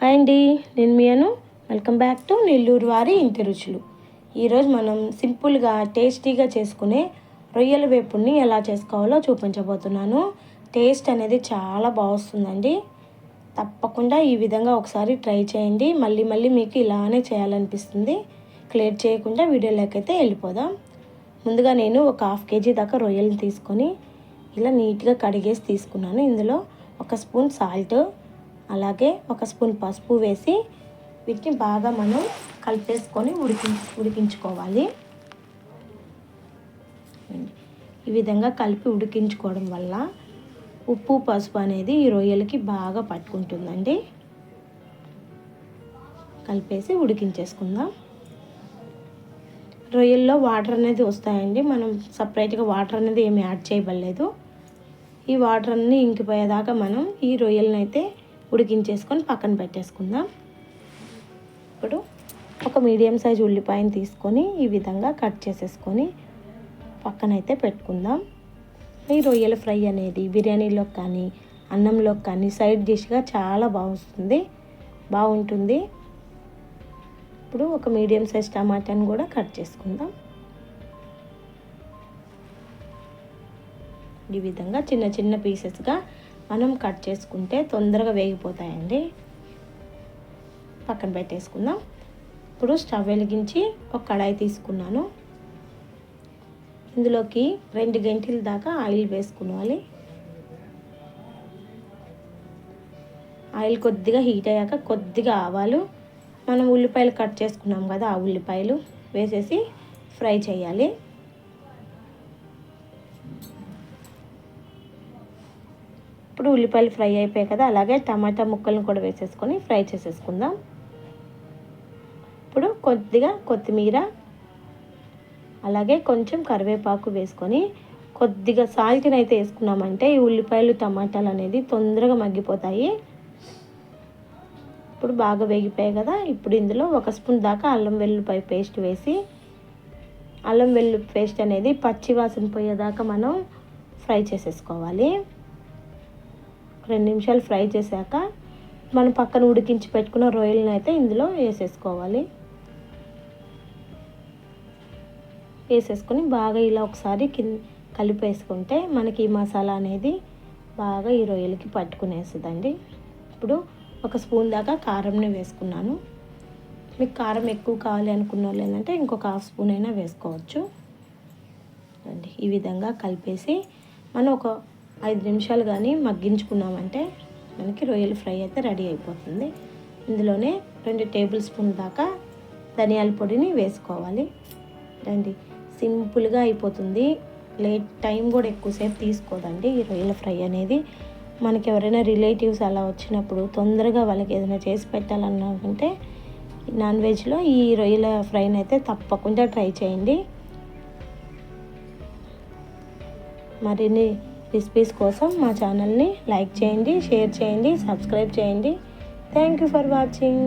Hi అండి, నేను మీ అను. Welcome back to Nellore వారి ఇంటి రుచులు. ఈరోజు మనం సింపుల్గా టేస్టీగా చేసుకునే రొయ్యల వేపుడిని ఎలా చేసుకోవాలో చూపించబోతున్నాను. టేస్ట్ అనేది చాలా బాగుంటుందండి. తప్పకుండా ఈ విధంగా ఒకసారి ట్రై చేయండి. మళ్ళీ మళ్ళీ మీకు ఇలానే చేయాలనిపిస్తుంది. లేట్ చేయకుండా వీడియోలోకైతే వెళ్ళిపోదాం. ముందుగా నేను ఒక 1/2 kg దాకా రొయ్యలను తీసుకొని ఇలా నీట్గా కడిగేసి తీసుకున్నాను. ఇందులో 1 స్పూన్ సాల్ట్, అలాగే 1 స్పూన్ పసుపు వేసి వీటిని బాగా మనం కలిపేసుకొని ఉడికించుకోవాలి. ఈ విధంగా కలిపి ఉడికించుకోవడం వల్ల ఉప్పు పసుపు అనేది ఈ రొయ్యలకి బాగా పట్టుకుంటుందండి. కలిపేసి ఉడికించేసుకుందాం. రొయ్యల్లో వాటర్ అనేది వస్తాయండి. మనం సపరేట్గా వాటర్ అనేది ఏమి యాడ్ చేయబడలేదు. ఈ వాటర్ అన్నీ ఇంకిపోయేదాకా మనం ఈ రొయ్యలను అయితే ఉడికించేసుకొని పక్కన పెట్టేసుకుందాం. ఇప్పుడు ఒక మీడియం సైజ్ ఉల్లిపాయను తీసుకొని ఈ విధంగా కట్ చేసేసుకొని పక్కనైతే పెట్టుకుందాం. ఈ రొయ్యల ఫ్రై అనేది బిర్యానీలోకి కానీ అన్నంలోకి కానీ సైడ్ డిష్గా చాలా బాగుంటుంది. ఇప్పుడు ఒక మీడియం సైజ్ టమాటాని కూడా కట్ చేసుకుందాం. ఈ విధంగా చిన్న చిన్న పీసెస్గా మనం కట్ చేసుకుంటే తొందరగా వేగిపోతాయండి. పక్కన పెట్టేసుకుందాం. ఇప్పుడు స్టవ్ వెలిగించి ఒక కడాయి తీసుకున్నాను. ఇందులోకి 2 గంటల దాకా ఆయిల్ వేసుకోవాలి. ఆయిల్ కొద్దిగా హీట్ అయ్యాక కొద్దిగా ఆవాలు, మనం ఉల్లిపాయలు కట్ చేసుకున్నాం కదా, ఆ ఉల్లిపాయలు వేసేసి ఫ్రై చేయాలి. ఇప్పుడు ఉల్లిపాయలు ఫ్రై అయిపోయాయి కదా, అలాగే టమాటా ముక్కలను కూడా వేసేసుకొని ఫ్రై చేసేసుకుందాం. ఇప్పుడు కొద్దిగా కొత్తిమీర, అలాగే కొంచెం కరివేపాకు వేసుకొని కొద్దిగా సాల్ట్ని అయితే వేసుకున్నామంటే ఈ ఉల్లిపాయలు టమాటాలు అనేది తొందరగా మగ్గిపోతాయి. ఇప్పుడు బాగా వేగిపోయాయి కదా, ఇప్పుడు ఇందులో 1 స్పూన్ దాకా అల్లం వెల్లుల్లిపాయ పేస్ట్ వేసి అల్లం వెల్లుల్లి పేస్ట్ అనేది పచ్చి వాసన పోయేదాకా మనం ఫ్రై చేసేసుకోవాలి. 2 నిమిషాలు ఫ్రై చేశాక మనం పక్కన ఉడికించి పెట్టుకున్న రొయ్యలను అయితే ఇందులో వేసేసుకొని బాగా ఇలా ఒకసారి కలిపేసుకుంటే మనకి ఈ మసాలా అనేది బాగా ఈ రొయ్యలకి పట్టుకునేస్తుందండి. ఇప్పుడు 1 స్పూన్ దాకా కారంని వేసుకున్నాను. మీకు కారం ఎక్కువ కావాలి అనుకున్న వాళ్ళు ఏంటంటే ఇంకొక 1/2 స్పూన్ అయినా వేసుకోవచ్చు అండి. ఈ విధంగా కలిపేసి మనం ఒక 5 నిమిషాలు కానీ మగ్గించుకున్నామంటే మనకి రొయ్యల ఫ్రై అయితే రెడీ అయిపోతుంది. ఇందులోనే 2 టేబుల్ స్పూన్ దాకా ధనియాల పొడిని వేసుకోవాలి అండి. సింపుల్గా అయిపోతుంది. టైం కూడా ఎక్కువసేపు తీసుకోదండి ఈ రొయ్యల ఫ్రై అనేది. మనకి ఎవరైనా రిలేటివ్స్ అలా వచ్చినప్పుడు తొందరగా వాళ్ళకి ఏదైనా చేసి పెట్టాలనుకుంటే నాన్ వెజ్లో ఈ రొయ్యల ఫ్రైని అయితే తప్పకుండా ట్రై చేయండి. మరిన్ని రెసిపీస్ కోసం మా ఛానల్ని లైక్ చేయండి, షేర్ చేయండి, సబ్స్క్రైబ్ చేయండి. Thank you for watching.